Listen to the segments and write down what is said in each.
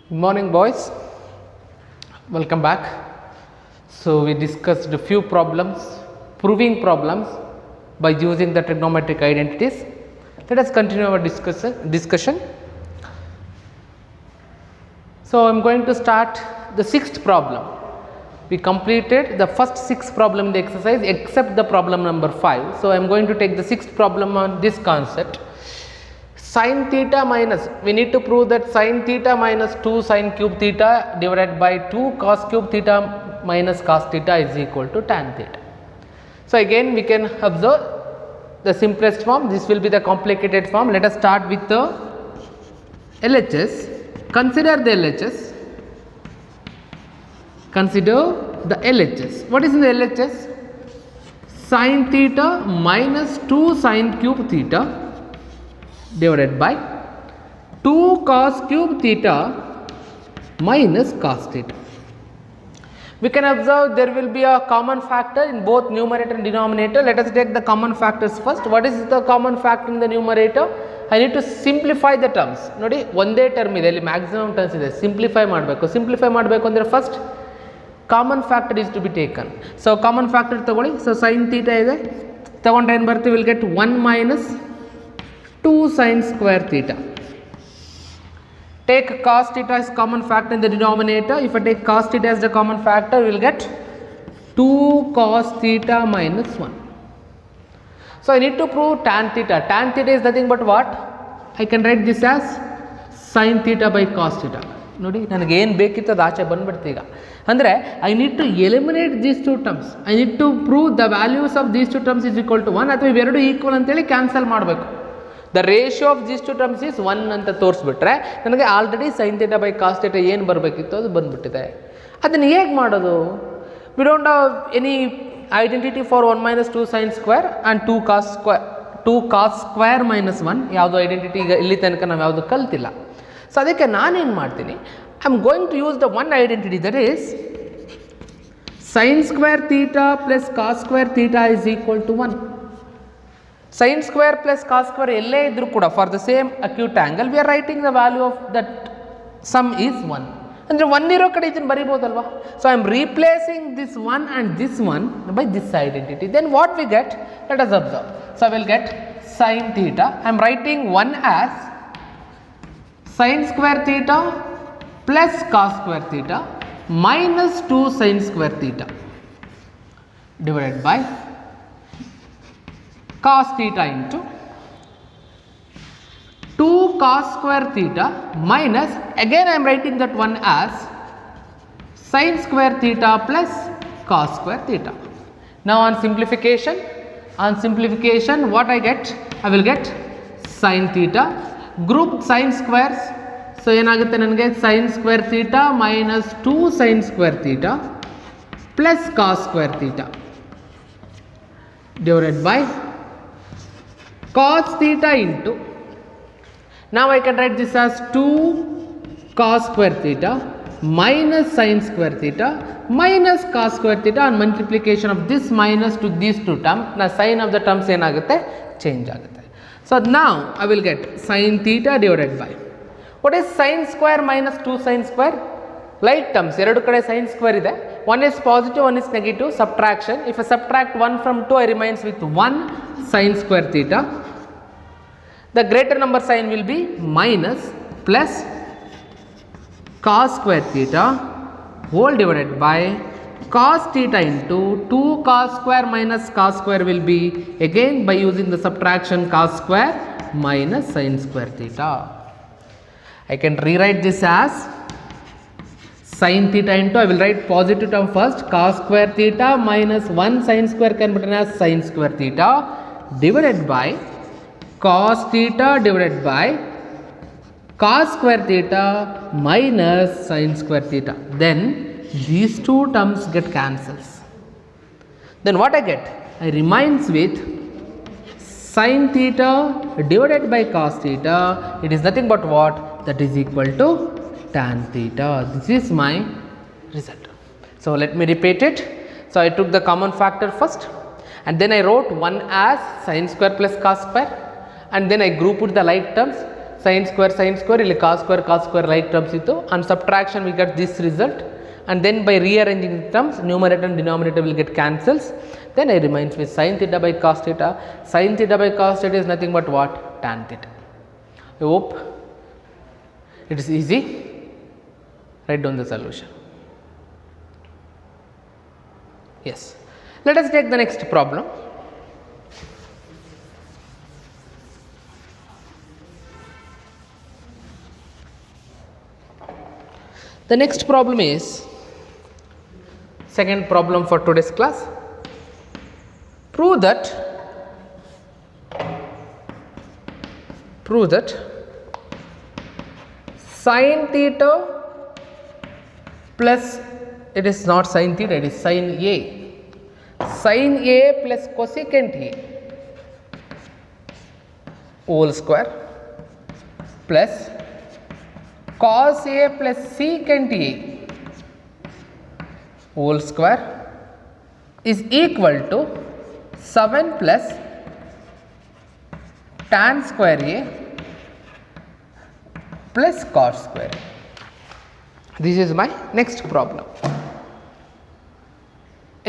Good morning, boys. Welcome back. So we discussed a few problems, proving problems by using the trigonometric identities. Let us continue our discussion. So I am going to start the sixth problem. We completed the first six problem in the exercise except the problem number 5. So I am going to take the sixth problem on this concept. Sin theta minus, we need to prove that sin theta minus 2 sin cube theta divided by 2 cos cube theta minus cos theta is equal to tan theta. So again we can observe the simplest form. This will be the complicated form. Let us start with the LHS. Consider the LHS. Consider the LHS. What is in the LHS? Sin theta minus 2 sin cube theta divided by 2 cos cube theta minus cos theta. We can observe there will be a common factor in both numerator and denominator. Let us take the common factors first. What is the common factor in the numerator? I need to simplify the terms. Nodi ಒಂದೇ term ಇದೆ, ಇಲ್ಲಿ maximum terms ಇದೆ, simplify ಮಾಡಬೇಕು. Simplify ಮಾಡಬೇಕು ಅಂದರೆ first common factor is to be taken. So common factor ತಗೊಳ್ಳಿ. So sin theta ಇದೆ, ತಗೊಂಡ್ರೆ ಏನು ಬರುತ್ತೆ? We'll get 1 minus 2 sin square theta. Take cos theta as common factor in the denominator. If I take cos theta as the common factor, we will get 2 cos theta minus 1. So I need to prove tan theta. Tan theta is nothing but what? I can write this as sin theta by cos theta. ನೋಡಿ ನನಗೆ ಏನು ಬೇಕಿತ್ತು ಅದು ಆಚೆ ಬಂದ್ಬಿಡ್ತು ಈಗ. ಅಂದರೆ I need to eliminate these two terms. I need to prove the values of these two terms is equal to 1 ಅಥವಾ ಇವೆರಡು ಈಕ್ವಲ್ ಅಂತೇಳಿ ಕ್ಯಾನ್ಸಲ್ ಮಾಡಬೇಕು. The ratio of these two terms is 1 ಅಂತ ತೋರಿಸ್ಬಿಟ್ರೆ ನನಗೆ already sine theta by cos theta ಏನು ಬರಬೇಕಿತ್ತು ಅದು ಬಂದುಬಿಟ್ಟಿದೆ. ಅದನ್ನು ಹೇಗೆ ಮಾಡೋದು? We don't have any identity for 1 minus 2 sin square and 2 cos square minus 1. ಯಾವುದು ಐಡೆಂಟಿಟಿ ಈಗ ಇಲ್ಲಿ ತನಕ ನಾವು ಯಾವುದು ಕಲ್ತಿಲ್ಲ. ಸೊ ಅದಕ್ಕೆ ನಾನೇನು ಮಾಡ್ತೀನಿ, I am going to use the one identity that is sin square theta plus cos square theta is equal to 1. Sin square plus cos square ಎಲ್ಲೇ ಇದ್ರೂ ಕೂಡ for the same acute angle we are writing the value of that sum is 1. ಅಂದರೆ 1 ಇರೋ ಕಡೆ ಇದನ್ನು ಬರಿಬೋದಲ್ವಾ? So I am replacing this 1 and this 1 by this identity. Then what we get? Let us observe. So I will get sin theta. I am writing 1 as sin square theta plus cos square theta minus 2 sin square theta divided by cos theta into 2 cos square theta minus, again I am writing that one as sin square theta plus cos square theta. Now on simplification what I get? I will get sin theta, group sin squares. So ಏನಾಗುತ್ತೆ ನನಗೆ sin square theta minus 2 sin square theta plus cos square theta divided by cos theta into, now I can write this as 2 cos square theta minus sin square theta minus cos square theta on multiplication of this minus to these two terms. Now sign of the terms ಏನಾಗುತ್ತೆ? Change ಆಗುತ್ತೆ. So now I will get sin theta divided by, what is sin square minus 2 sin square? Like terms, ಎರಡು ಕಡೆ sin square ಇದೆ. One is positive, one is negative. Subtraction. If I subtract 1 from 2, I remains with 1 sin square theta. The greater number sign will be minus plus cos square theta whole divided by cos theta into 2 cos square minus cos square will be, again by using the subtraction, cos square minus sin square theta. I can rewrite this as sin theta into, I will write positive term first, cos square theta minus 1 sin square can be written as sin square theta divided by cos theta divided by cos square theta minus sin square theta. Then these two terms get cancels. Then what I get? I remains with sin theta divided by cos theta. It is nothing but what? That is equal to tan theta. This is my result. So let me repeat it. So I took the common factor first and then I wrote 1 as sin square plus cos square and then I grouped the like terms. So sin square ಇಲ್ಲಿ cos square like terms ಇತ್ತು, and subtraction we get this result, and then by rearranging the terms numerator and denominator will get cancels, then I remains with sin theta by cos theta. Sin theta by cos theta is nothing but what? Tan theta. I hope it is easy. Write down the solution. Yes, let us take the next problem. The next problem is second problem for today's class. Prove that sin theta plus, it is not sin theta, it is sin A. Sin A plus cosecant A whole square plus cos A plus secant A whole square is equal to 7 plus tan square A plus cos square A. This is my next problem.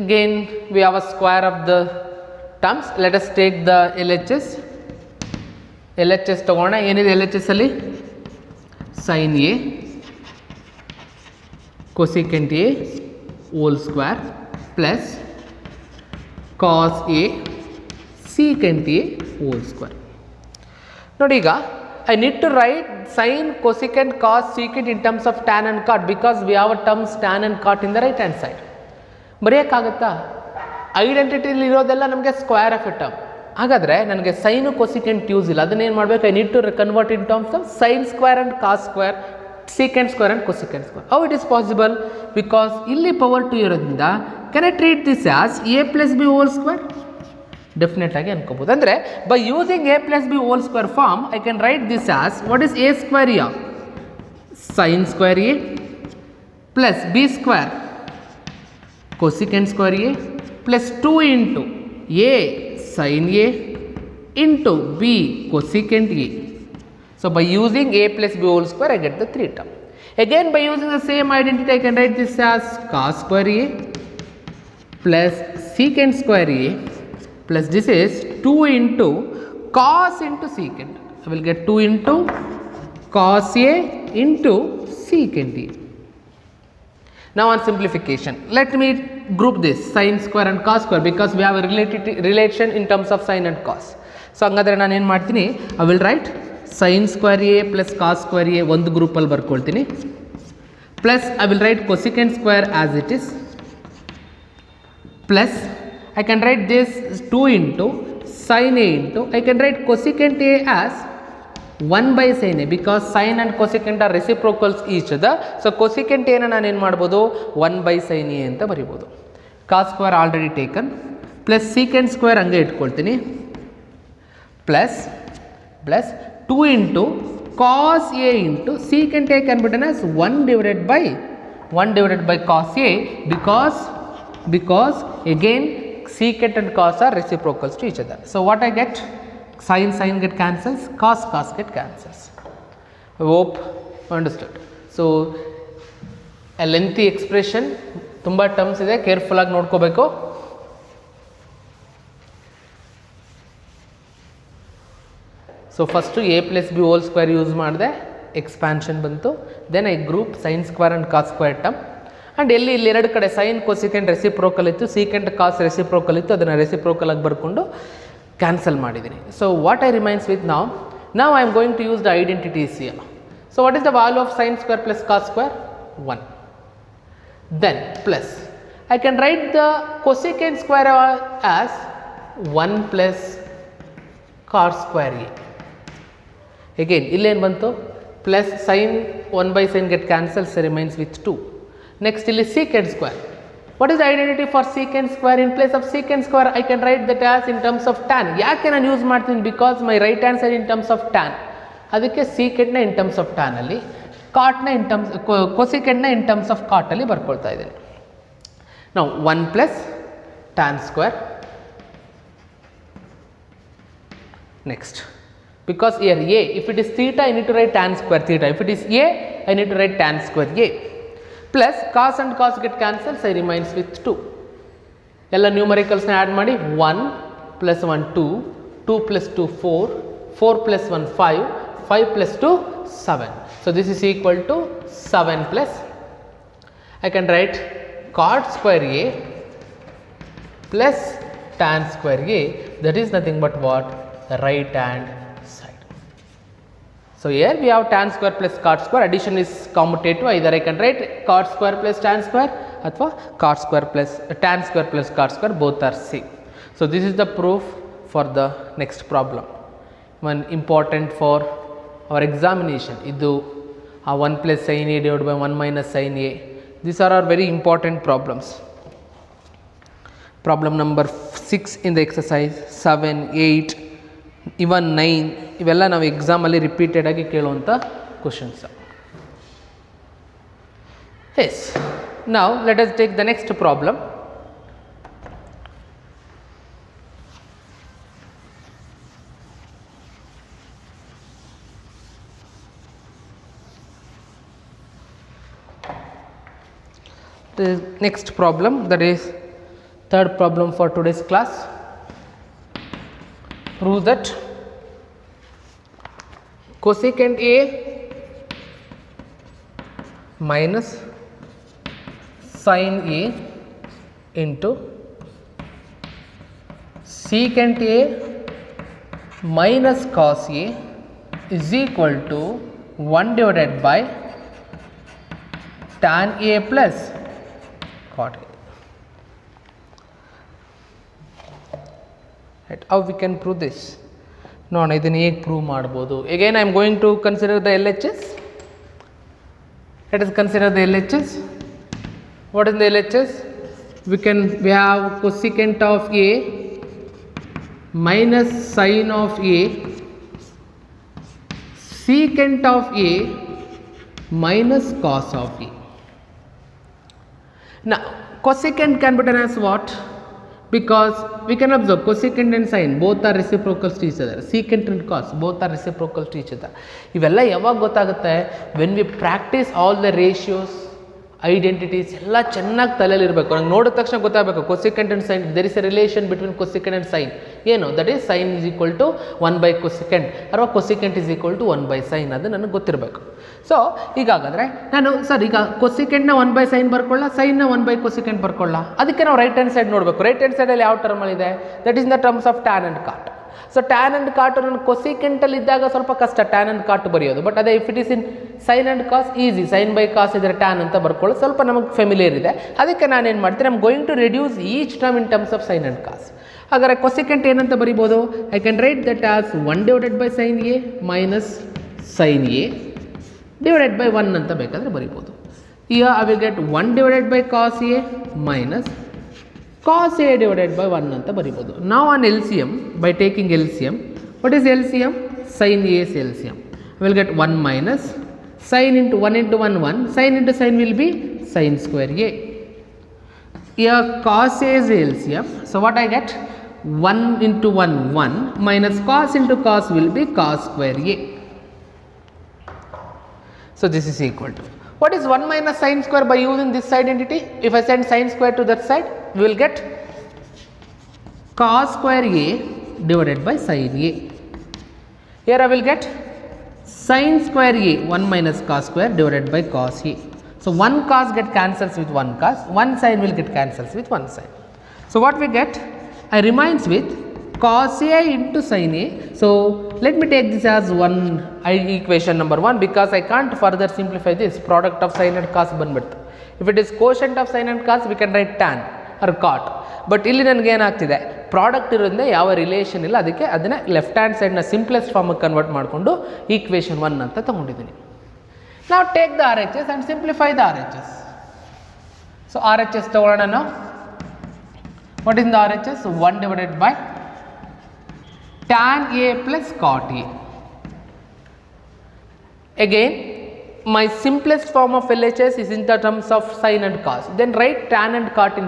Again we have a square of the terms. Let us take the LHS. LHS ತಗೋಣ. ಏನಿದೆ LHS ಅಲ್ಲಿ? sin A cosecant A whole square plus cos A secant A whole square. ನೋಡಿ ಈಗ I need to write sin, cosecant, cos, secant in terms of tan and cot because we have a terms tan and cot in the right hand side. ಬರೆಯೋಕ್ಕಾಗುತ್ತಾ? ಐಡೆಂಟಿಟಿಲಿ ಇರೋದೆಲ್ಲ ನಮಗೆ square of A term. ಹಾಗಾದರೆ ನನಗೆ sign cosecant use ಇಲ್ಲ, ಅದನ್ನೇನು ಮಾಡಬೇಕು? I need to convert in terms of sine square and cos square, secant square and cosecant square. How it is possible? Because ಇಲ್ಲಿ power 2 ಇರೋದ್ರಿಂದ can I treat this as a plus b whole square? Definite ಆಗಿ ಅನ್ಕೋಬೋದು. ಅಂದರೆ by using a plus b whole square form I can write this as what is a square a sine square a plus b square cosecant square A plus 2 into A sin A into B cosecant A. So by using A plus B whole square I get the 3 term. Again by using the same identity I can write this as cos square A plus secant square A plus this is 2 into cos into secant. I will get 2 into cos A into secant A. Now on simplification, let me group this sin square and cos square because we have a relation in terms of sin and cos. So ಹಂಗಾದ್ರೆ ನಾನು ಏನು ಮಾಡ್ತೀನಿ? I will write sin square A plus cos square A ಒಂದು ಗ್ರೂಪಲ್ಲಿ ಬರ್ಕೊಳ್ತೀನಿ plus I will write cosecant square as it is plus I can write this 2 into sin A into I can write cosecant A as 1 by sin A because sin and cosecant are reciprocals each other. So cosecant A ನಾನು ಏನು ಮಾಡ್ಬೋದು? 1 by sin A ಅಂತ ಬರಿಬೋದು. cos square already taken plus secant square ಹಂಗೆ ಇಟ್ಕೊಳ್ತೀನಿ plus 2 into cos A into secant A can be written as 1 divided by cos A because again secant and cos are reciprocals to each other. So what I get? Sin get cancels, cos get cancels. I hope you understood. So a lengthy expression, ತುಂಬ terms ಇದೆ, careful ಆಗಿ ನೋಡ್ಕೋಬೇಕು. So first a plus b whole square use ಮಾಡಿದೆ, expansion ಬಂತು. Then I group sine square and cos square term and ಇಲ್ಲಿ ಎರಡು ಕಡೆ sine cosecant reciprocal ಇತ್ತು, ಸೀಕೆಂಟ್ ಕಾಸ್ ರೆಸಿಪ್ರೋಕಲ್ ಇತ್ತು, ಅದನ್ನು ರೆಸಿಪ್ರೋಕಲ್ ಆಗಿ ಬರ್ಕೊಂಡು ಕ್ಯಾನ್ಸಲ್ ಮಾಡಿದ್ದೀನಿ. So what I remains with now I am going to use the identities here. So what is the value of sin square plus cos square? 1. Then plus I can write the cosecant square as 1 plus cos square A. Again illen bantu plus sin 1 by sin get cancels, remains with 2. Next illi secant square. What is the identity for secant square? In place of secant square I can write that as in terms of tan. ಯಾಕೆ ನಾನು use ಮಾಡ್ತೀನಿ? Because my right hand side in terms of tan, ಅದಕ್ಕೆ ಸೀಕೆಂಟ್ನ in terms of tan ಅಲ್ಲಿ, ಕಾಟ್ನ in terms ಕೊಸಿಕೆಂಟ್ನ in terms of cot ಅಲ್ಲಿ ಬರ್ಕೊಳ್ತಾ ಇದ್ದೀನಿ. ನಾವು 1 plus tan square, next because here a, if it is theta I need to write tan square theta, if it is a I need to write tan square a, plus cos and cos get cancelled, so I remains with 2. ಎಲ್ಲ ನ್ಯೂಮರಿಕಲ್ಸ್ನ add ಮಾಡಿ 1 plus 1 2, 2 plus 2 4, 4 plus 1 5, 5 plus 2 7. So this is equal to 7 plus I can write cot square a plus tan square a, that is nothing but what? The right hand side. So here we have tan square plus cot square, addition is commutative, either I can write cot square plus tan square athwa cot square plus tan square plus cot square, both are same. So this is the proof for the next problem, one important for our examination. Idu 1 plus sin a divided by 1 minus sin a, these are our very important problems. Problem number 6 in the exercise, 7, 8, even 9, ಇವೆಲ್ಲ ನಾವು ಎಕ್ಸಾಮಲ್ಲಿ repeated ಆಗಿ ಕೇಳುವಂಥ questions. S, ನಾವು let us take the next problem. The next problem, that is third problem for today's class. Prove that cosecant a minus sin a into secant a minus cos a is equal to 1 divided by tan a plus cot a. Right, how we can prove this? ನೋಡೋಣ ಇದನ್ನು ಹೇಗೆ prove ಮಾಡ್ಬೋದು. Again I am going to consider the L H S. Let us consider the L H S. What is the L H S? we have cosecant of a minus sin of a, secant of a minus cos of a. Now cosecant can be written as what? Because we can observe cosecant and sin both are reciprocal to each other, secant and cos both are reciprocal to each other. ಇವೆಲ್ಲ ಯಾವಾಗ ಗೊತ್ತಾಗುತ್ತೆ? when we practice all the ratios, identities ಎಲ್ಲ ಚೆನ್ನಾಗಿ ತಲೆಯಲ್ಲಿ ಇರಬೇಕು. ನಂಗೆ ನೋಡಿದ ತಕ್ಷಣ ಗೊತ್ತಾಗಬೇಕು cosecant and sin, there is a relation between cosecant and sin. ಏನು? that is sin is equal to 1 by cosecant ಅಥವಾ cosecant is equal to 1 by sin, ಅದು ನನಗೆ ಗೊತ್ತಿರಬೇಕು. ಸೊ ಈಗಾಗಾದರೆ ನಾನು ಸರ್ ಈಗ cosecantನ 1 by sin ಬರ್ಕೊಳ್ಳ, ಸೈನ್ನ 1 by cosecant ಬರ್ಕೊಳ್ಳ, ಅದಕ್ಕೆ ನಾವು ರೈಟ್ ಹ್ಯಾಂಡ್ ಸೈಡ್ ನೋಡಬೇಕು. ರೈಟ್ ಹ್ಯಾಂಡ್ ಸೈಡಲ್ಲಿ ಯಾವ ಟರ್ಮಲ್ಲಿದೆ? That is the terms of tan and cot. So tan and cot ನಾನು ಕೊಸಿಕೆಂಟಲ್ಲಿ ಇದ್ದಾಗ ಸ್ವಲ್ಪ ಕಷ್ಟ ಟ್ಯಾನ್ ಆ್ಯಂಡ್ ಕಾಟ್ ಬರೆಯೋದು, ಬಟ್ ಅದೇ if it is in sine and cos easy. Sine by cos ಇದ್ರೆ ಟ್ಯಾನ್ ಅಂತ ಬರ್ಕೊಳ್ಳೋದು ಸ್ವಲ್ಪ ನಮಗೆ ಫೆಮಿಲಿಯರ್ ಇದೆ. ಅದಕ್ಕೆ ನಾನೇನು ಮಾಡ್ತೀನಿ, I'm going to reduce each term in terms of sine and cos. ಹಾಗಾದರೆ ಕೊಸಿಕೆಂಟ್ ಏನಂತ ಬರಿಬೋದು? I can write that as 1 divided by sin a minus sin a divided by 1 ಅಂತ ಬೇಕಾದರೆ ಬರಿಬೋದು. ಈಗ I will get 1 divided by cos a minus cos a divided by 1 ಅಂತ ಬರಿಬೋದು. Now on LCM, by taking LCM, what is LCM? Sin a is LCM. I will get 1 minus sin into 1 into 1 1, sin into sin will be sin square a. Here cos a is LCM, so what I get? 1 into 1 1 minus cos into cos will be cos square a. So this is equal to, what is 1 minus sin square by using this identity? If I send sin square to that side, we will get cos square a divided by sin a. Here I will get sin square a, 1 minus cos square divided by cos a. So 1 cos get cancels with 1 cos, 1 sin will get cancels with 1 sin. So what we get? I remains with cos a into sin a. So let me take this as equation number 1, because I can't further simplify this. Product of sin and cos ಬಂದ್ಬಿಡ್ತು. If it is quotient of sin and cos, we can write tan or cot. But ಇಲ್ಲಿ ನನಗೆ ಏನಾಗ್ತಿದೆ, product ಇರೋದ್ರಿಂದ ಯಾವ relation ಇಲ್ಲ, ಅದಕ್ಕೆ ಅದನ್ನೇ left hand ಸೈಡ್ನ ಸಿಂಪ್ಲೆಸ್ಟ್ ಫಾರ್ಮಿಗೆ ಕನ್ವರ್ಟ್ ಮಾಡಿಕೊಂಡು ಈಕ್ವೇಷನ್ 1 ಅಂತ ತೊಗೊಂಡಿದ್ದೀನಿ. ನಾವು take the R H S and simplify the R H S. So R H S ತೊಗೊಳ್ಳೋಣ ನಾವು. What is the R H S? 1 divided by tan a plus cot a. Again my simplest form of LHS is in the terms of sin and cos. Then write tan and cot in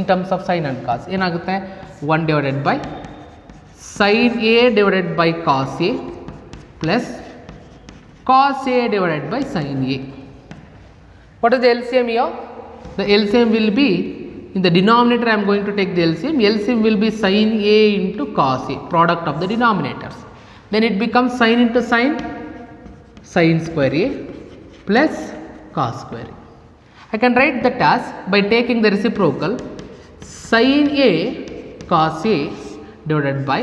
terms of sin and cos. ಏನಾಗುತ್ತೆ? 1 divided by sin a divided by cos a plus cos A divided by sin A. What is the LCM here? The LCM will be, in the denominator I am going to take the LCM. LCM will be sin A into cos A, product of the denominators. Then it becomes sin into sin square A plus cos square A. I can write that as, by taking the reciprocal, sin A cos A divided by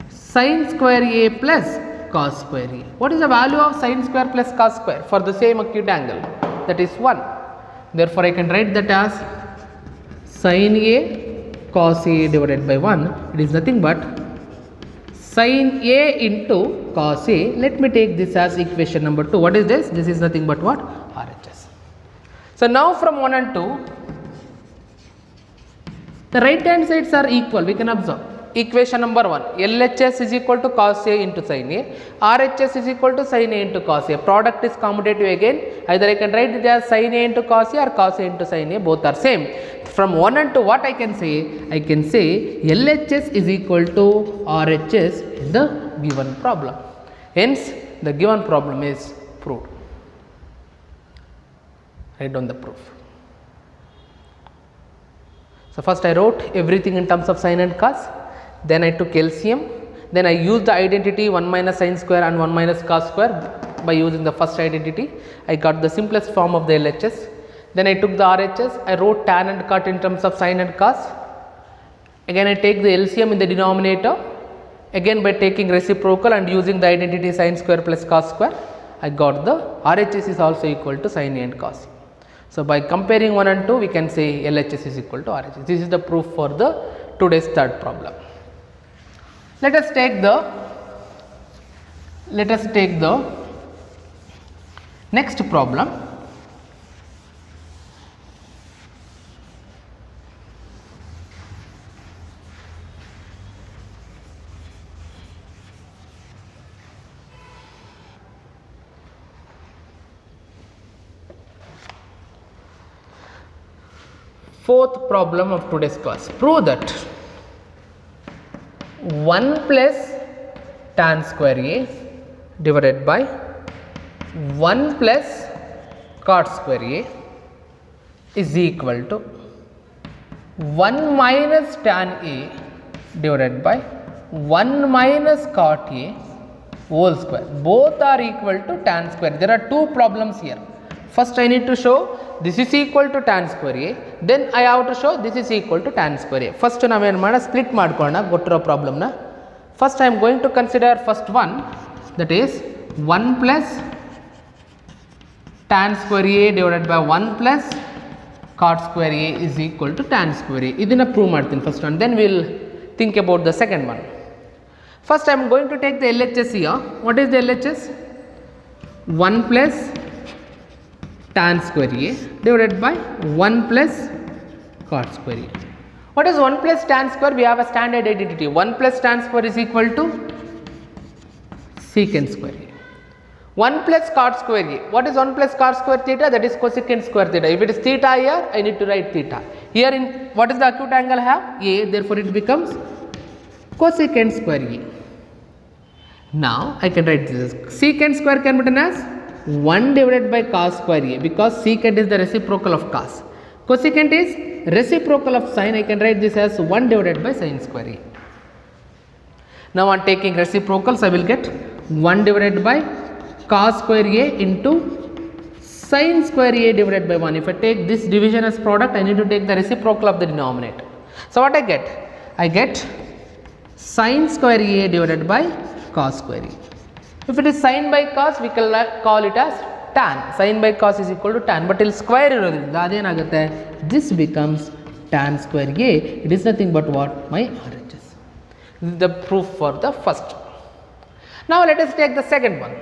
sin square A plus cos square A. What is the value of sin square plus cos square for the same acute angle? That is 1. Therefore, I can write that as sin A cos A divided by 1. It is nothing but sin A into cos A. Let me take this as equation number 2. What is this? This is nothing but what? RHS. So, now from 1 and 2, the right hand sides are equal. We can observe. Equation number 1, LHS is equal to cos A into sin A, RHS is equal to sin A into cos A. Product is commutative again. Either I can write it as sin A into cos A or cos A into sin A, both are same. From 1 and 2, what I can say? I can say LHS is equal to RHS in the given problem. Hence, the given problem is proved. Write down the proof. So, first I wrote everything in terms of sin and cos. Then I took LCM, then I used the identity 1 minus sin square and 1 minus cos square. By using the first identity, I got the simplest form of the LHS. Then I took the RHS, I wrote tan and cot in terms of sin and cos. Again I take the LCM in the denominator. Again by taking reciprocal and using the identity sin square plus cos square, I got the RHS is also equal to sin A and cos. So, by comparing 1 and 2, we can say LHS is equal to RHS. This is the proof for the today's third problem. Let us take the next problem. Fourth problem of today's class. Prove that 1 plus tan square A divided by 1 plus cot square A is equal to 1 minus tan A divided by 1 minus cot A whole square. Both are equal to tan square. There are two problems here. First I need to show this is equal to tan square A, then I have to show this is equal to tan square A. First ನಾವು ಏನು ಮಾಡೋಣ, split ಮಾಡ್ಕೊಳ್ಳೋಣ ಗೊತ್ತಿರೋ problem ನ. First I am going to consider first one, that is 1 plus tan square A divided by 1 plus cot square A is equal to tan square A. ಇದನ್ನ prove ಮಾಡ್ತೀನಿ first one, then we will think about the second one. First I am going to take the LHS here. What is the LHS? 1 plus tan square A divided by 1 plus cot square A. What is 1 plus tan square? We have a standard identity. 1 plus tan square is equal to secant square A. 1 plus cot square A. What is 1 plus cot square theta? That is cosecant square theta. If it is theta here, I need to write theta. Here in what is the acute angle I have? A. Therefore, it becomes cosecant square A. Now, I can write this. Secant square can be written as 1 divided by cos square A, because secant is the reciprocal of cos. Cosecant is reciprocal of sin. I can write this as 1 divided by sin square A. Now, on taking reciprocals, I will get 1 divided by cos square A into sin square A divided by 1. If I take this division as product, I need to take the reciprocal of the denominator. So, what I get? I get sin square A divided by cos square A. If it is sin by cos, we can call it as tan. Sin by cos is equal to tan, but till square irodrinda adenagutte, this becomes tan square A. It is nothing but what? My RHS. This is the proof for the first. Now let us take the second one.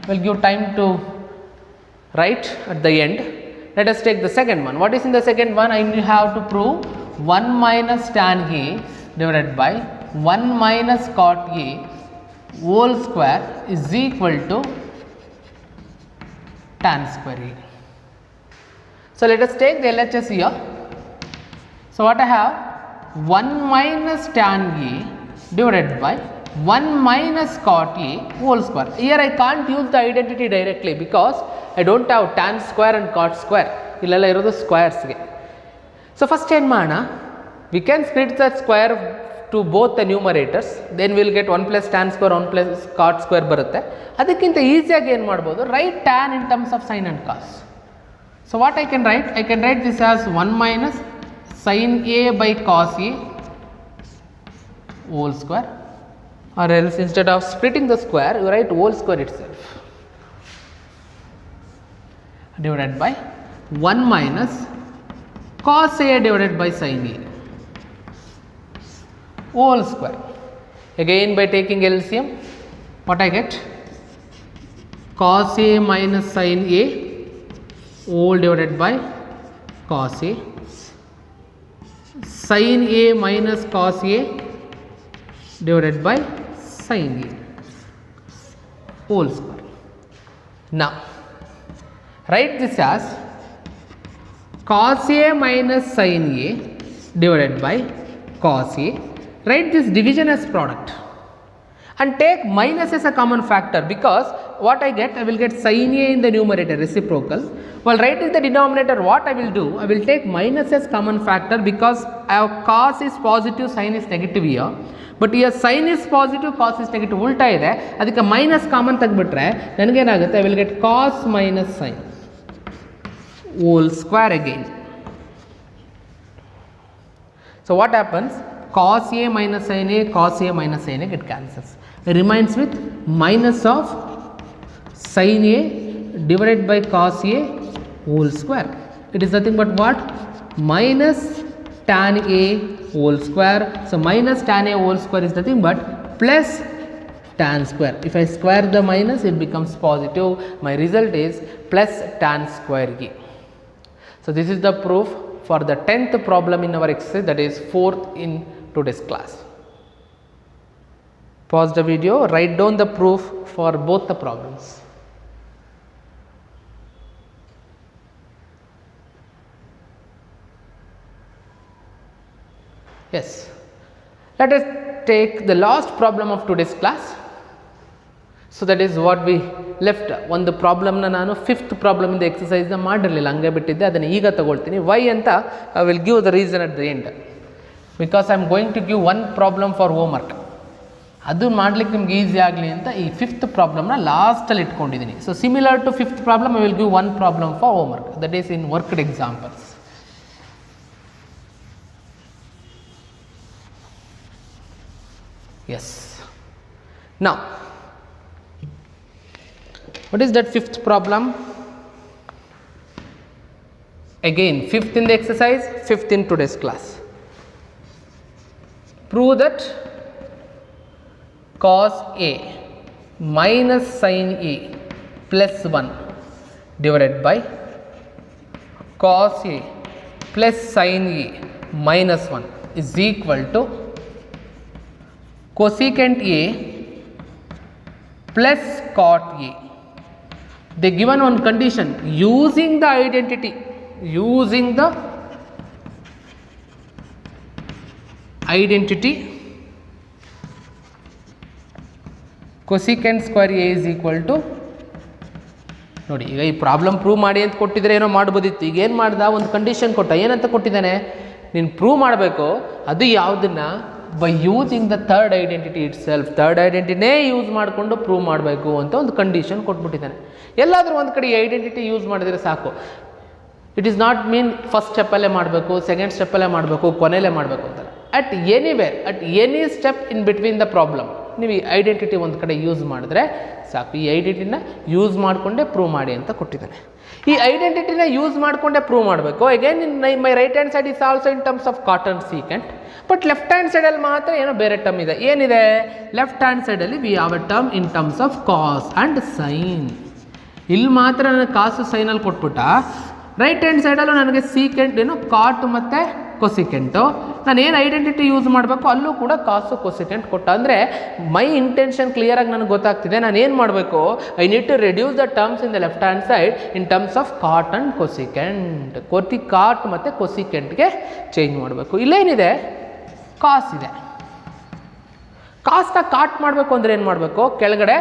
We will give time to write at the end. Let us take the second one. What is in the second one? I have to prove 1 minus tan A divided by 1 minus cot A whole square is equal to tan square A. So, let us take the LHS here. So, what I have? 1 minus tan A divided by 1 minus cot A whole square. Here I can't use the identity directly because I don't have tan square and cot square. ಇಲ್ಲೆಲ್ಲ ಇರೋದು ಸ್ಕ್ವೇರ್ಸ್ಗೆ. So first ಏನು ಮಾಡೋಣ, we can split the square to both the numerators, then we'll get 1 plus tan square 1 plus cot square ಬರುತ್ತೆ. ಅದಕ್ಕಿಂತ ಈಸಿಯಾಗಿ ಏನು ಮಾಡ್ಬೋದು, write tan in terms of sin and cos. So what I can write this as 1 minus sin A by cos A whole square, or else instead of splitting the square you write whole square itself, divided by 1 minus cos A divided by sin A whole square. Again by taking LCM, what I get, cos A minus sin A whole divided by cos A, sin A minus cos A divided by sin A whole square. Now write this as cos A minus sin A divided by cos A. Write this division as product and take minus as a common factor, because what I will get sin A in the numerator, reciprocal. While writing the denominator, what I will do, I will take minus as common factor, because our cos is positive, sin is negative here. But here sin is positive, cos is negative, ಉಲ್ಟಾ ಇದೆ, ಅದಕ್ಕೆ minus common ತೆಗೆದುಬಿಟ್ರೆ ನನಗೇನಾಗುತ್ತೆ, I will get cos minus sin whole square again. So what happens, cos A minus sin A, cos A minus sin A get cancels. It remains with minus of sin A divided by cos A whole square. It is nothing but what, minus tan A whole square. So minus tan A whole square is nothing but plus tan square. If I square the minus, it becomes positive. My result is plus tan square A. So this is the proof for the 10th problem in our exercise, that is 4th in today's class. Pause the video, write down the proof for both the problems. Yes, let us take the last problem of today's class. So that is what we left. ಒಂದು ಪ್ರಾಬ್ಲಮ್ನ ನಾನು 5th problem ಇಂದ ಎಕ್ಸಸೈಸ್ನ ಮಾಡಿರಲಿಲ್ಲ, ಹಂಗೆ ಬಿಟ್ಟಿದ್ದೆ, ಅದನ್ನು ಈಗ ತಗೊಳ್ತೀನಿ. Why ಅಂತ I will give the reason at the end, because I am going to give 1 problem for homework. ಅದು ಮಾಡ್ಲಿಕ್ಕೆ ನಿಮ್ಗೆ ಈಸಿ ಆಗಲಿ ಅಂತ ಈ 5th ಪ್ರಾಬ್ಲಮ್ನ ಲಾಸ್ಟಲ್ಲಿ ಇಟ್ಕೊಂಡಿದ್ದೀನಿ. So similar to 5th problem I will give 1 problem for homework, that is in worked examples. Yes. Now, what is that 5th problem? Again 5th in the exercise, 5th in today's class. Prove that cos A minus sin A plus 1 divided by cos A plus sin A minus 1 is equal to cosecant A plus cot A. They given one condition, using the identity, cosecant square A is equal to, ನೋಡಿ ಈಗ ಈ problem prove ಮಾಡಿ ಅಂತ ಕೊಟ್ಟಿದ್ರೆ ಏನೋ ಮಾಡ್ಬೋದಿತ್ತು. ಈಗ ಏನು ಮಾಡ್ದ, ಒಂದು ಕಂಡೀಷನ್ ಕೊಟ್ಟ. ಏನಂತ ಕೊಟ್ಟಿದ್ದಾನೆ, ನೀನು ಪ್ರೂವ್ ಮಾಡಬೇಕು, ಅದು ಯಾವುದನ್ನ, by using the third identity itself, third ಐಡೆಂಟಿನೇ ಯೂಸ್ ಮಾಡಿಕೊಂಡು ಪ್ರೂವ್ ಮಾಡಬೇಕು ಅಂತ ಒಂದು ಕಂಡೀಷನ್ ಕೊಟ್ಬಿಟ್ಟಿದ್ದಾನೆ. ಎಲ್ಲಾದರೂ ಒಂದು ಕಡೆ ಐಡೆಂಟಿಟಿ ಯೂಸ್ ಮಾಡಿದರೆ ಸಾಕು. It is not mean first ಸ್ಟೆಪ್ಪಲ್ಲೇ ಮಾಡಬೇಕು, ಸೆಕೆಂಡ್ ಸ್ಟೆಪ್ಪಲ್ಲೇ ಮಾಡಬೇಕು, ಕೊನೆಯಲ್ಲೇ ಮಾಡಬೇಕು ಅಂತಾರೆ. At anywhere, at any step in between the problem ನೀವು ಈ ಐಡೆಂಟಿಟಿ ಒಂದು ಕಡೆ ಯೂಸ್ ಮಾಡಿದ್ರೆ ಸಾಕು. ಈ ಐಡೆಂಟಿಟಿನ ಯೂಸ್ ಮಾಡಿಕೊಂಡೇ ಪ್ರೂವ್ ಮಾಡಿ ಅಂತ ಕೊಟ್ಟಿದ್ದಾನೆ. ಈ ಐಡೆಂಟಿಟಿನ ಯೂಸ್ ಮಾಡಿಕೊಂಡೇ ಪ್ರೂವ್ ಮಾಡಬೇಕು. Again in my right hand side is also in terms of cot and secant, but left hand ಸೈಡಲ್ಲಿ ಮಾತ್ರ ಏನೋ ಬೇರೆ ಟರ್ಮ್ ಇದೆ. ಏನಿದೆ, ಲೆಫ್ಟ್ ಹ್ಯಾಂಡ್ ಸೈಡಲ್ಲಿ we have a term in terms of cos and sine. ಇಲ್ಲಿ ಮಾತ್ರ ನನಗೆ ಕಾಸು ಸೈನಲ್ಲಿ ಕೊಟ್ಬಿಟ್ಟ, ರೈಟ್ ಹ್ಯಾಂಡ್ ಸೈಡಲ್ಲೂ ನನಗೆ ಸೀಕೆಂಟ್ ಏನು ಕಾಟ್ ಮತ್ತು ಕೊಸಿಕೆಂಟು. ನಾನು ಏನು ಐಡೆಂಟಿಟಿ ಯೂಸ್ ಮಾಡಬೇಕು ಅಲ್ಲೂ ಕೂಡ ಕಾಸು ಕೊಸಿಕೆಂಟ್ ಕೊಟ್ಟ. ಅಂದರೆ ಮೈ ಇಂಟೆನ್ಷನ್ ಕ್ಲಿಯರಾಗಿ ನನಗೆ ಗೊತ್ತಾಗ್ತಿದೆ. ನಾನು ಏನು ಮಾಡಬೇಕು, I need to reduce the terms in the left hand side in terms of cot and cosecant. Cot ಮತ್ತು ಕೊಸಿಕೆಂಟ್ಗೆ ಚೇಂಜ್ ಮಾಡಬೇಕು. ಇಲ್ಲೇನಿದೆ, ಕಾಸ್ ಇದೆ. ಕಾಸ್ನ ಕಾಟ್ ಮಾಡಬೇಕು ಅಂದರೆ ಏನು ಮಾಡಬೇಕು, ಕೆಳಗಡೆ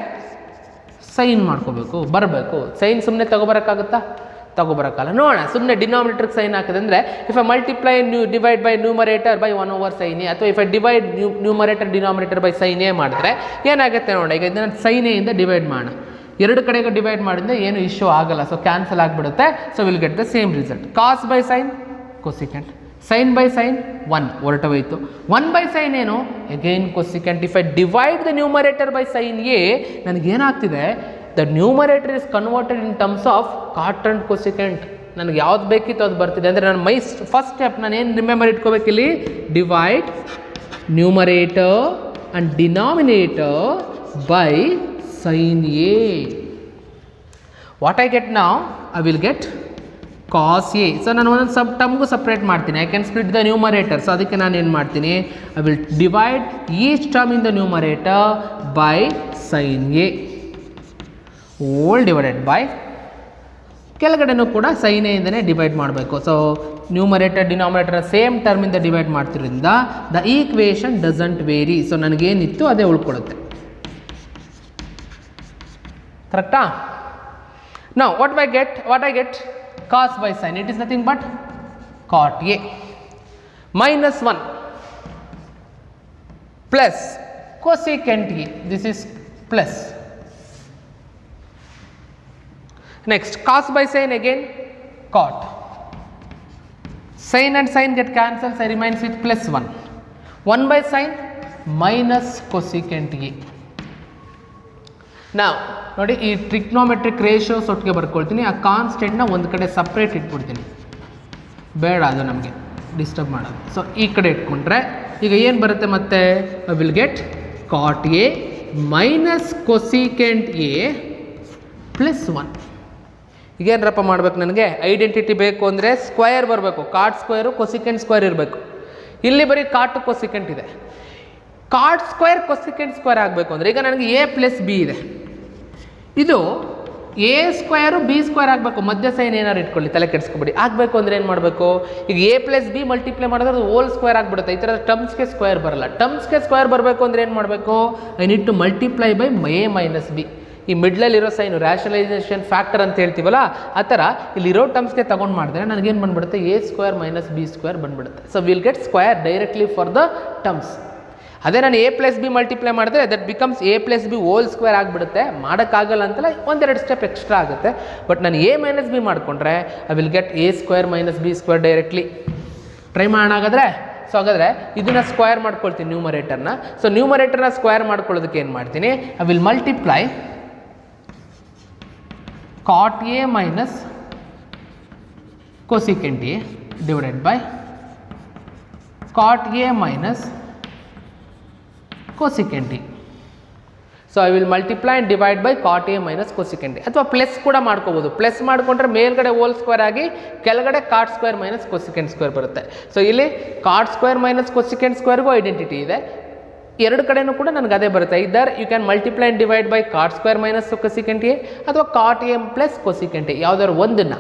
ಸೈನ್ ಮಾಡ್ಕೋಬೇಕು, ಬರಬೇಕು. ಸೈನ್ ಸುಮ್ಮನೆ ತಗೊಬರೋಕ್ಕಾಗುತ್ತಾ? ತಗೊಬರೋಕ್ಕಲ್ಲ. ನೋಡೋಣ, ಸುಮ್ಮನೆ ಡಿನಾಮಿನೇಟರ್ಗೆ ಸೈನ್ ಹಾಕಿದೆ ಅಂದರೆ if I multiply divide by numerator by 1/sin a, ಅಥವಾ if I divide numerator denominator by sin a ಮಾಡಿದ್ರೆ ಏನಾಗುತ್ತೆ ನೋಡಿ. ಈಗ ಇದನ್ನು sin a ಇಂದ ಡಿವೈಡ್ ಮಾಡೋಣ. ಎರಡು ಕಡೆಗೆ ಡಿವೈಡ್ ಮಾಡಿದ್ರೆ ಏನು ಇಶ್ಯೂ ಆಗಲ್ಲ. ಸೊ ಕ್ಯಾನ್ಸಲ್ ಆಗಿಬಿಡುತ್ತೆ. So will get the same result. Cos by sine cosecant, sine by sine 1 ಹೊರಟೋಯ್ತು. 1/sin ಏನು, again cosecant. If I divide the numerator by sin a, ನನಗೇನಾಗ್ತಿದೆ, the numerator is converted in terms of cot and cosecant. ನನಗೆ ಯಾವ್ದು ಬೇಕಿತ್ತು ಅದು ಬರ್ತಿದೆ. ಅಂದರೆ ನಾನು ಫಸ್ಟ್ ಸ್ಟೆಪ್ ನಾನು ಏನು ರಿಮೆಂಬರ್ ಇಟ್ಕೋಬೇಕಿಲ್ಲಿ, divide numerator and denominator by sin a. What I get now, I will get cos a. So ನಾನು ಒಂದೊಂದು ಟರ್ಮ್ಗೂ ಸಪ್ರೇಟ್ ಮಾಡ್ತೀನಿ. I can split the numerator. So ಅದಕ್ಕೆ ನಾನು ಏನು ಮಾಡ್ತೀನಿ, I will divide each term in the numerator by sin a whole divided by, ಕೆಳಗಡೆನೂ ಕೂಡ sin a ಇಂದನೇ ಡಿವೈಡ್ ಮಾಡಬೇಕು. ಸೊ ನ್ಯೂಮರೇಟರ್ ಡಿನಾಮಿನೇಟರ್ ಸೇಮ್ ಟರ್ಮಿಂದ ಡಿವೈಡ್ ಮಾಡ್ತಿರೋದ್ರಿಂದ the equation doesn't very. So ನನಗೇನಿತ್ತು ಅದೇ ಉಳ್ಕೊಳ್ಳುತ್ತೆ. ಕರೆಕ್ಟಾ? Now what I get cos by sin, it is nothing but cot a minus 1 plus cosecant a. This is plus. Next, cos by sin again cot. Sin and sin get cancelled, so remains with plus 1. 1 by sin minus cosecant a. ನಾವು ನೋಡಿ, ಈ trigonometric ratios ಒಟ್ಟಿಗೆ ಬರ್ಕೊಳ್ತೀನಿ. ಆ ಕಾನ್ಸ್ಟೆಂಟ್ನ ಒಂದು ಕಡೆ separate ಇಟ್ಬಿಡ್ತೀನಿ, ಬೇಡ ಅದು ನಮಗೆ ಡಿಸ್ಟರ್ಬ್ ಮಾಡೋದು. ಸೊ ಈ ಕಡೆ ಇಟ್ಕೊಂಡ್ರೆ ಈಗ ಏನು ಬರುತ್ತೆ, ಮತ್ತೆ I will get cot a minus cosecant a plus 1. ಈಗೇನರಪ್ಪ ಮಾಡ್ಬೇಕು, ನನಗೆ ಐಡೆಂಟಿಟಿ ಬೇಕು ಅಂದರೆ ಸ್ಕ್ವಯರ್ ಬರಬೇಕು. ಕಾಟ್ ಸ್ಕ್ವೇರು ಕೊಸಿಕೆಂಟ್ ಸ್ಕ್ವೇರ್ ಇರಬೇಕು. ಇಲ್ಲಿ ಬರೀ ಕಾಟು ಕೊಸಿಕೆಂಟ್ ಇದೆ. ಕಾಟ್ ಸ್ಕ್ವೇರ್ ಕೊಸಿಕೆಂಟ್ ಸ್ಕ್ವೇರ್ ಆಗಬೇಕು ಅಂದರೆ ಈಗ ನನಗೆ ಎ ಪ್ಲಸ್ ಬಿ ಇದೆ. ಇದು ಎ ಸ್ಕ್ವೇರು ಬಿ ಸ್ಕ್ವೇರ್ ಆಗಬೇಕು. ಮಧ್ಯ ಸೈನ್ ಏನಾರು ಇಟ್ಕೊಳ್ಳಿ, ತಲೆ ಕೆಡಿಸ್ಕೊಬಿಡಿ. ಆಗಬೇಕು ಅಂದರೆ ಏನು ಮಾಡಬೇಕು, ಈಗ ಎ ಪ್ಲಸ್ ಬಿ ಮಲ್ಟಿಪ್ಲೈ ಮಾಡಿದ್ರೆ ಅದು ಹೋಲ್ ಸ್ಕ್ವೇರ್ ಆಗಿಬಿಡುತ್ತೆ. ಈ ಥರ ಟರ್ಮ್ಸ್ಗೆ ಸ್ಕ್ವೇರ್ ಬರಲ್ಲ. ಟರ್ಮ್ಸ್ಗೆ ಸ್ಕ್ವೇರ್ ಬರಬೇಕು ಅಂದರೆ ಏನು ಮಾಡಬೇಕು, I need to multiply by a minus b. ಈ ಮಿಡ್ಲಲ್ಲಿರೋ ಸೈನು ರ್ಯಾಷನಲೈಸೇಷನ್ ಫ್ಯಾಕ್ಟರ್ ಅಂತ ಹೇಳ್ತೀವಲ್ಲ, ಆ ಥರ ಇಲ್ಲಿರೋ ಟರ್ಮ್ಸ್ಗೆ ತೊಗೊಂಡು ಮಾಡಿದ್ರೆ ನನಗೇನು ಬಂದುಬಿಡುತ್ತೆ, a square minus b square ಬಂದುಬಿಡುತ್ತೆ. So will get square directly for the terms. ಅದೇ ನಾನು ಎ ಪ್ಲಸ್ ಬಿ ಮಲ್ಟಿಪ್ಲೈ ಮಾಡಿದ್ರೆ that becomes a plus b whole square ಆಗಿಬಿಡುತ್ತೆ. ಮಾಡೋಕ್ಕಾಗಲ್ಲ ಅಂತಲ್ಲ, ಒಂದೆರಡು ಸ್ಟೆಪ್ ಎಕ್ಸ್ಟ್ರಾ ಆಗುತ್ತೆ. ಬಟ್ ನಾನು ಎ ಮೈನಸ್ ಬಿ ಮಾಡಿಕೊಂಡ್ರೆ I will get a square minus b square directly. Try ಮಾಡೋಣ ಹಾಗಾದರೆ. ಸೊ ಹಾಗಾದರೆ ಇದನ್ನು ಸ್ಕ್ವೇರ್ ಮಾಡ್ಕೊಳ್ತೀನಿ ನ್ಯೂಮರೇಟರ್ನ. ಸೊ ನ್ಯೂಮರೇಟರ್ನ ಸ್ಕ್ವೇರ್ ಮಾಡ್ಕೊಳ್ಳೋದಕ್ಕೆ ಏನು ಮಾಡ್ತೀನಿ, I will multiply cot a minus cosecant a divided by cot a minus cosecant a. So I will multiply and divide by cot a minus cosecant a. ಅಥವಾ plus ಕೂಡ ಮಾಡ್ಕೋಬೋದು. Plus ಮಾಡಿಕೊಂಡ್ರೆ ಮೇಲ್ಗಡೆ whole square ಆಗಿ ಕೆಳಗಡೆ cot square minus cosecant square ಬರುತ್ತೆ. So ಇಲ್ಲಿ cot square minus cosecant ಸ್ಕ್ವೇರ್ಗೂ ಐಡೆಂಟಿಟಿ ಇದೆ. ಎರಡು ಕಡೆನೂ ಕೂಡ ನನಗೆ ಅದೇ ಬರುತ್ತೆ. Either you can multiply and divide by cot square minus cosecant a ಅಥವಾ cot a plus cosecant a, ಯಾವುದಾದ್ರು ಒಂದನ್ನು.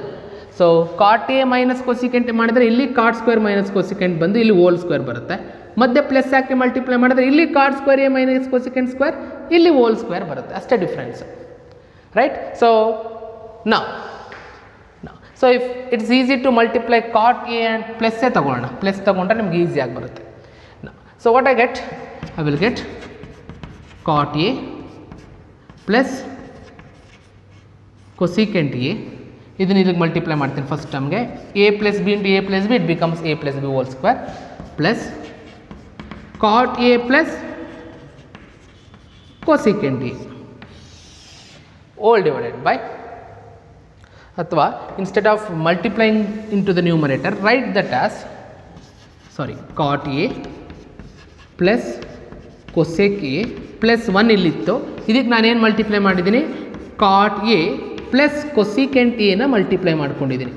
So cot a minus cosecant a ಮಾಡಿದ್ರೆ ಇಲ್ಲಿ ಕಾಟ್ ಸ್ಕ್ವೇರ್ ಮೈನಸ್ cosecant ಬಂದು ಇಲ್ಲಿ ಹೋಲ್ ಸ್ಕ್ವೇರ್ ಬರುತ್ತೆ. ಮಧ್ಯೆ ಪ್ಲಸ್ ಹಾಕಿ ಮಲ್ಟಿಪ್ಲೈ ಮಾಡಿದ್ರೆ ಇಲ್ಲಿ cot square a minus cosecant square, ಇಲ್ಲಿ ಹೋಲ್ ಸ್ಕ್ವೇರ್ ಬರುತ್ತೆ. ಅಷ್ಟೇ difference, right? So so if it's easy to multiply cot a and ಪ್ಲಸ್ಸೇ ತೊಗೊಳ್ಳೋಣ. ಪ್ಲಸ್ ತೊಗೊಂಡ್ರೆ ನಿಮ್ಗೆ ಈಸಿಯಾಗಿ ಬರುತ್ತೆ. So what I get, I will get cot a plus cosecant a. ಇದನ್ನ ಇಲ್ಲಿಗೆ ಮಲ್ಟಿಪ್ಲೈ ಮಾಡ್ತೀನಿ ಫಸ್ಟ್ ಟರ್ಮ್ಗೆ. A plus b into a plus b, it becomes a plus b whole square plus cot a plus cosecant a all divided by, ಅಥವಾ instead of multiplying into the numerator write that as cot a plus cosec a plus 1 ಇಲ್ಲಿತ್ತು. ಇದಕ್ಕೆ ನಾನೇನು multiply ಮಾಡಿದ್ದೀನಿ, cot a plus cosecant a ನ multiply ಮಾಡ್ಕೊಂಡಿದ್ದೀನಿ.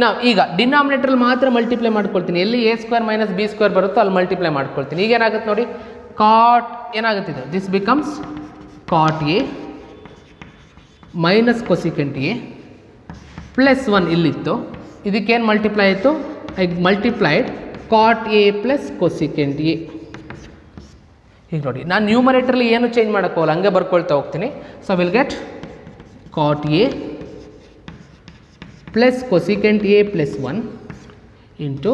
ನಾವು ಈಗ ಡಿನಾಮಿನೇಟ್ರಲ್ಲಿ ಮಾತ್ರ ಮಲ್ಟಿಪ್ಲೈ ಮಾಡ್ಕೊಳ್ತೀನಿ. ಎಲ್ಲಿ a square minus b square ಬರುತ್ತೋ ಅಲ್ಲಿ ಮಲ್ಟಿಪ್ಲೈ ಮಾಡ್ಕೊಳ್ತೀನಿ. ಈಗ ಏನಾಗುತ್ತೆ ನೋಡಿ, ಕಾಟ್ ಏನಾಗುತ್ತಿದೆ, this becomes cot a minus cosecant a plus 1 ಇಲ್ಲಿತ್ತು. ಇದಕ್ಕೇನು ಮಲ್ಟಿಪ್ಲೈ ಆಯಿತು, I multiplied cot a plus cosecant a ಈಗ ನೋಡಿ ನಾನು ನ್ಯೂಮರೇಟರ್ಲಿ ಏನು ಚೇಂಜ್ ಮಾಡೋಕ್ಕೋಗಲ್ಲ, ಹಂಗೆ ಬರ್ಕೊಳ್ತಾ ಹೋಗ್ತೀನಿ. So will get cot a plus cosecant a plus 1 into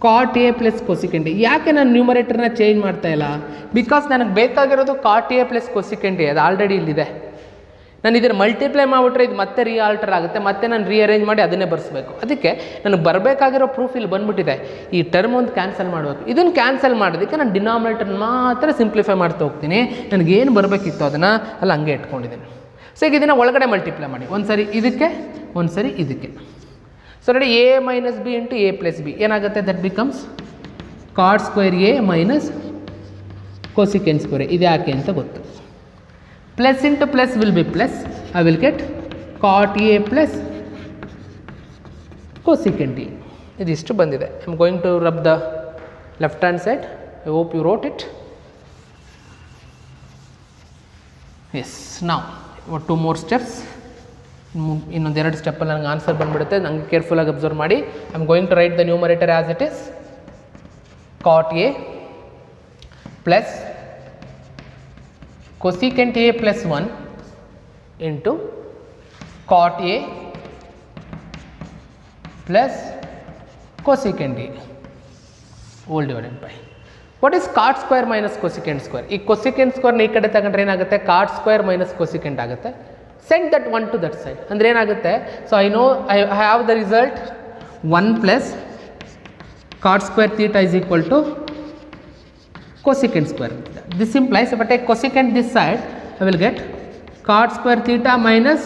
cot a plus cosecant a. ಯಾಕೆ ನಾನು ನ್ಯೂಮರೇಟರ್ನ ಚೇಂಜ್ ಮಾಡ್ತಾ ಇಲ್ಲ? ಬಿಕಾಸ್ ನನಗೆ ಬೇಕಾಗಿರೋದು cot a plus cosecant a, ಅದು ಆಲ್ರೆಡಿ ಇಲ್ಲಿದೆ. ನಾನು ಇದನ್ನು ಮಲ್ಟಿಪ್ಲೈ ಮಾಡಿಬಿಟ್ರೆ ಇದು ಮತ್ತೆ ಆಲ್ಟರ್ ಆಗುತ್ತೆ, ಮತ್ತೆ ನಾನು ರೀಅರೇಂಜ್ ಮಾಡಿ ಅದನ್ನೇ ಬರೆಸ್ಬೇಕು. ಅದಕ್ಕೆ ನನಗೆ ಬರಬೇಕಾಗಿರೋ ಪ್ರೂಫ್ ಇಲ್ಲಿ ಬಂದುಬಿಟ್ಟಿದೆ. ಈ ಟರ್ಮ್ ಒಂದು ಕ್ಯಾನ್ಸಲ್ ಮಾಡಬೇಕು. ಇದನ್ನು ಕ್ಯಾನ್ಸಲ್ ಮಾಡೋದಕ್ಕೆ ನಾನು ಡಿನಾಮಿನೇಟರ್ ಮಾತ್ರ ಸಿಂಪ್ಲಿಫೈ ಮಾಡ್ತಾ ಹೋಗ್ತೀನಿ. ನನಗೇನು ಬರಬೇಕಿತ್ತು ಅದನ್ನು ಅಲ್ಲಿ ಹಂಗೆ ಇಟ್ಕೊಂಡಿದ್ದೀನಿ. ಸೊ ಈಗ ಇದನ್ನು ಒಳಗಡೆ ಮಲ್ಟಿಪ್ಲೈ ಮಾಡಿ, ಒಂದು ಸರಿ ಇದಕ್ಕೆ ಒಂದು ಸರಿ ಇದಕ್ಕೆ. ಸೊ ನೋಡಿ a minus b into a plus b ಏನಾಗುತ್ತೆ? That becomes cot square a minus cosecant square. ಇದು ಯಾಕೆ ಅಂತ ಗೊತ್ತು. Plus into plus will be plus. I will get cot a plus cosecant a. ಇದಿಷ್ಟು ಬಂದಿದೆ. I am going to rub the left hand side. I hope you wrote it. Yes, ನಾವು 2 more steps. ಇನ್ನೊಂದು 2 ಸ್ಟೆಪ್ಪಲ್ಲಿ ನನಗೆ answer ಬಂದುಬಿಡುತ್ತೆ. ನನಗೆ ಕೇರ್ಫುಲ್ಲಾಗಿ observe ಮಾಡಿ. I am going to write the numerator as it is cot a plus cosecant a plus 1 into cot a plus cosecant a whole divided by what is cot square minus cosecant square. ಈ cosecant square ಈ ಕಡೆ ತಗೊಂಡ್ರೆ ಏನಾಗುತ್ತೆ? cot square minus cosecant ಆಗುತ್ತೆ. Send that one to that side ಅಂದರೆ ಏನಾಗುತ್ತೆ? So I know I have the result 1 plus cot square theta is equal to cosecant square. This implies if I take cosecant this side, I will get cot square theta minus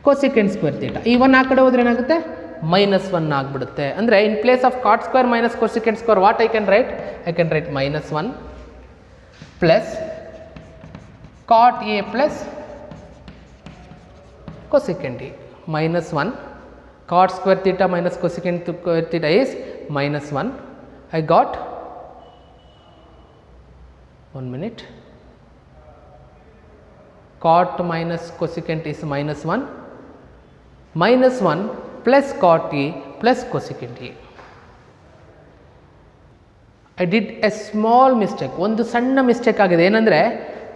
cosecant square theta. ಈ 1 ಆ ಕಡೆ ಹೋದ್ರೆ ಏನಾಗುತ್ತೆ? -1 ಆಗಿಬಿಡುತ್ತೆ. ಅಂದರೆ in place of cot square minus cosecant square what I can write? I can write -1 plus cot a plus cosecant a. -1 cot square theta minus cosecant square theta is -1. I got 1 minute. Cot minus cosecant is -1 plus cot a plus cosecant a. I did a small mistake. ಒಂದು ಸಣ್ಣ mistake ಆಗಿದೆ. ಏನಂದರೆ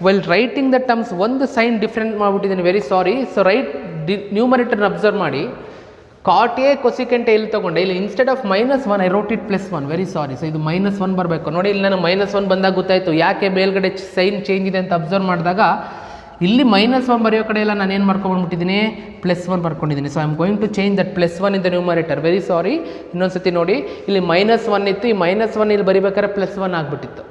while writing the terms ಒಂದು sign different ಮಾಡಿಬಿಟ್ಟಿದ್ದೀನಿ. Very sorry. So right ನ್ಯೂಮರೇಟರ್ನ observe ಮಾಡಿ. cot a cosecant a ಇಲ್ಲಿ ತೊಗೊಂಡೆ. ಇಲ್ಲಿ instead of -1 I wrote it +1. Very sorry. So ಇದು -1 ಬರಬೇಕು. ನೋಡಿ ಇಲ್ಲಿ ನಾನು -1 ಬಂದಾಗ ಗೊತ್ತಾಯಿತು ಯಾಕೆ ಮೇಲ್ಗಡೆ ಸೈನ್ ಚೇಂಜ್ ಇದೆ ಅಂತ ಅಬ್ಸರ್ವ್ ಮಾಡಿದಾಗ ಇಲ್ಲಿ -1 ಬರೆಯೋ ಕಡೆ ಎಲ್ಲ ನಾನು ಏನು ಮಾಡ್ಕೊಂಡ್ಬಿಟ್ಟಿದ್ದೀನಿ? +1 ಬರ್ಕೊಂಡಿದ್ದೀನಿ. So I am going to change that +1 in the numerator. Very sorry. ಇನ್ನೊಂದು ಸತಿ ನೋಡಿ, ಇಲ್ಲಿ -1 ಇತ್ತು, ಈ -1 ಇಲ್ಲಿ ಬರಿಬೇಕಾದ್ರೆ +1 ಆಗಿಬಿಟ್ಟಿತ್ತು.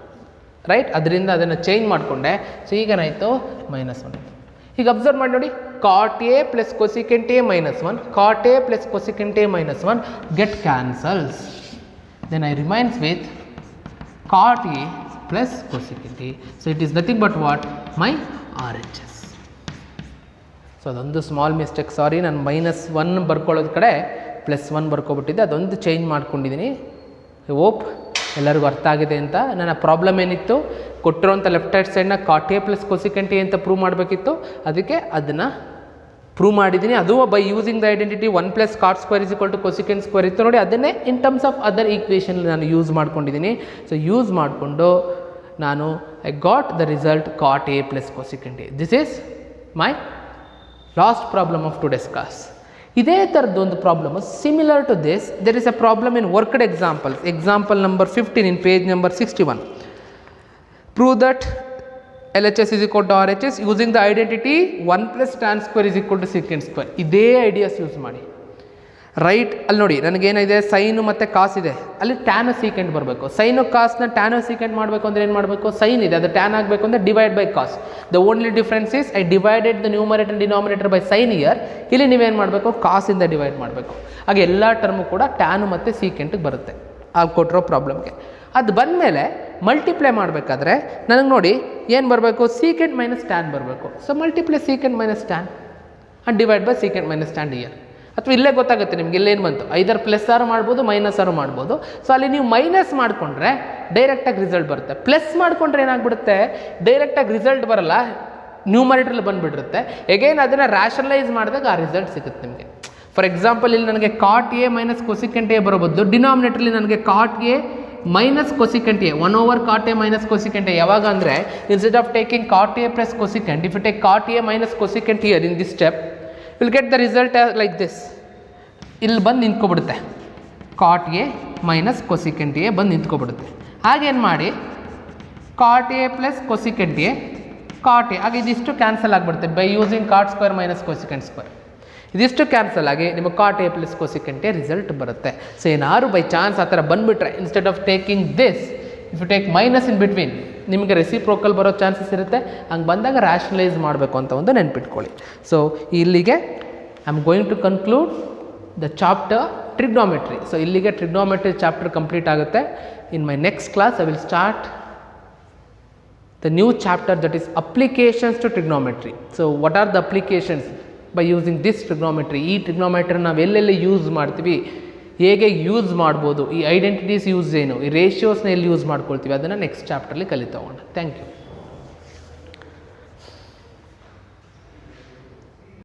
ರೈಟ್, ಅದರಿಂದ ಅದನ್ನು ಚೇಂಜ್ ಮಾಡಿಕೊಂಡೆ. ಸೊ ಈಗೇನಾಯಿತು? -1 ಇತ್ತು. ಈಗ ಅಬ್ಸರ್ವ್ ಮಾಡಿ ನೋಡಿ, cot a plus cosecant a -1, cot a plus cosecant a -1 get cancels. Then I remains with cot a plus cosecant a. So it is nothing but what? My RHS. So ಅದೊಂದು small mistake. ಸಾರಿ, ನಾನು -1 ಬರ್ಕೊಳ್ಳೋದು ಕಡೆ +1 ಬರ್ಕೊಬಿಟ್ಟಿದ್ದೆ. ಅದೊಂದು change ಮಾಡ್ಕೊಂಡಿದ್ದೀನಿ. I hope ಎಲ್ಲರಿಗೂ ಅರ್ಥ ಆಗಿದೆ ಅಂತ. ನನ್ನ ಪ್ರಾಬ್ಲಮ್ ಏನಿತ್ತು? ಕೊಟ್ಟಿರೋಂಥ ಲೆಫ್ಟ್ ಹ್ಯಾಂಡ್ ಸೈಡ್ನ cot a plus cosecant a ಅಂತ ಪ್ರೂವ್ ಮಾಡಬೇಕಿತ್ತು. ಅದಕ್ಕೆ ಅದನ್ನು ಪ್ರೂವ್ ಮಾಡಿದ್ದೀನಿ. ಅದು by using the identity 1 plus cot square is equal to cosecant square ಇತ್ತು ನೋಡಿ, ಅದನ್ನೇ in terms of other equation ನಾನು ಯೂಸ್ ಮಾಡ್ಕೊಂಡಿದ್ದೀನಿ. ಸೊ ಯೂಸ್ ಮಾಡಿಕೊಂಡು ನಾನು I got the result cot a plus cosecant a. This is my last problem of today's class. ಇದೇ ಥರದ್ದೊಂದು problem similar to this. There is a problem in worked examples. Example number 15 in page number 61. Prove that LHS is equal to RHS using the identity 1 plus tan square is equal to secant square. ಇದೇ ideas use ಮಾಡಿ. Right, ಅಲ್ಲಿ ನೋಡಿ ನನಗೇನಿದೆ? Sign ಮತ್ತು ಕಾಸ್ ಇದೆ. ಅಲ್ಲಿ tan secant ಬರಬೇಕು. Sign ಕಾಸ್ನ tan secant ಮಾಡಬೇಕು ಅಂದರೆ ಏನು ಮಾಡಬೇಕು? ಸೈನ್ ಇದೆ, ಅದು ಟ್ಯಾನ್ ಆಗಬೇಕು ಅಂದರೆ divide by cos. The only difference is I divided the numerator and denominator by sine here. ಇಲ್ಲಿ ನೀವೇನು ಮಾಡಬೇಕು? ಕಾಸಿಂದ ಡಿವೈಡ್ ಮಾಡಬೇಕು. ಹಾಗೆ ಎಲ್ಲ ಟರ್ಮು ಕೂಡ ಟ್ಯಾನು ಮತ್ತು ಸೀಕೆಂಟಿಗೆ ಬರುತ್ತೆ ಆಗ ಕೊಟ್ಟಿರೋ ಪ್ರಾಬ್ಲಮ್ಗೆ. ಅದು ಬಂದಮೇಲೆ ಮಲ್ಟಿಪ್ಲೈ ಮಾಡಬೇಕಾದ್ರೆ ನನಗೆ ನೋಡಿ ಏನು ಬರಬೇಕು? ಸೀಕೆಂಟ್ ಮೈನಸ್ ಟ್ಯಾನ್ ಬರಬೇಕು. So multiply secant minus tan and divide by secant minus tan year. ಅಥವಾ ಇಲ್ಲೇ ಗೊತ್ತಾಗುತ್ತೆ ನಿಮ್ಗೆ ಇಲ್ಲೇನು ಬಂತು? ಐದರ್ ಪ್ಲಸ್ ಆರು ಮಾಡ್ಬೋದು, ಮೈನಸ್ ಆರು ಮಾಡ್ಬೋದು. ಸೊ ಅಲ್ಲಿ ನೀವು ಮೈನಸ್ ಮಾಡಿಕೊಂಡ್ರೆ ಡೈರೆಕ್ಟಾಗಿ ರಿಸಲ್ಟ್ ಬರುತ್ತೆ. ಪ್ಲಸ್ ಮಾಡಿಕೊಂಡ್ರೆ ಏನಾಗ್ಬಿಡುತ್ತೆ? ಡೈರೆಕ್ಟಾಗಿ ರಿಸಲ್ಟ್ ಬರಲ್ಲ, ನ್ಯೂಮರೇಟ್ರಲ್ಲಿ ಬಂದುಬಿಟ್ಟಿರುತ್ತೆ. ಎಗೈನ್ ಅದನ್ನು ರ್ಯಾಷನಲೈಸ್ ಮಾಡಿದಾಗ ಆ ರಿಸಲ್ಟ್ ಸಿಗುತ್ತೆ ನಿಮಗೆ. ಫಾರ್ ಎಕ್ಸಾಂಪಲ್ ಇಲ್ಲಿ ನನಗೆ cot a minus cosecant a ಬರೋಬೋದು. ಡಿನಾಮಿನೇಟ್ರಲ್ಲಿ ನನಗೆ cot a minus cosecant A, 1 over cot A minus cosecant A. ಯಾವಾಗ ಅಂದರೆ instead of taking cot A plus cosecant, if you take cot A minus cosecant here in this step, you will get the result like this. ಇಲ್ಲಿ ಬಂದು ನಿಂತ್ಕೊಬಿಡುತ್ತೆ, cot A minus cosecant A ಬಂದು ನಿಂತ್ಕೊಬಿಡುತ್ತೆ. ಹಾಗೇನು ಮಾಡಿ cot A plus cosecant A, cot A, ಹಾಗೆ ಇದಿಷ್ಟು cancel ಆಗಿಬಿಡುತ್ತೆ by using cot square minus cosecant square. ಇದಿಷ್ಟು cancel ಆಗಿ ನಿಮಗೆ cot A plus cosecant A result ಬರುತ್ತೆ. ಸೊ ಏನಾದ್ರು ಬೈ ಚಾನ್ಸ್ ಆ ಥರ ಬಂದುಬಿಟ್ರೆ instead of taking this, if you take minus in between, ನಿಮಗೆ ರೆಸಿಪ್ರೋಕಲ್ ಬರೋ ಚಾನ್ಸಸ್ ಇರುತ್ತೆ. ಹಂಗೆ ಬಂದಾಗ ರ್ಯಾಷನಲೈಸ್ ಮಾಡಬೇಕು ಅಂತ ಒಂದು ನೆನ್ಪಿಟ್ಕೊಳ್ಳಿ. ಸೊ ಇಲ್ಲಿಗೆ I am going to conclude the chapter trigonometry. So ಇಲ್ಲಿಗೆ ಟ್ರಿಗ್ನೋಮೆಟ್ರಿ ಚಾಪ್ಟರ್ ಕಂಪ್ಲೀಟ್ ಆಗುತ್ತೆ. In my next class I will start the new chapter, that is applications to trigonometry. So what are the applications by using this trigonometry? ಈ trigonometry ನಾವು ಎಲ್ಲೆಲ್ಲಿ use ಮಾಡ್ತೀವಿ, ಹೇಗೆ use ಮಾಡ್ಬೋದು, ಈ identities use ಏನು, ಈ ರೇಷಿಯೋಸ್ನ ಎಲ್ಲಿ ಯೂಸ್ ಮಾಡ್ಕೊಳ್ತೀವಿ, ಅದನ್ನು ನೆಕ್ಸ್ಟ್ ಚಾಪ್ಟರ್ಲಿ ಕಲಿತಾ ಹೋಗೋಣ. Thank you.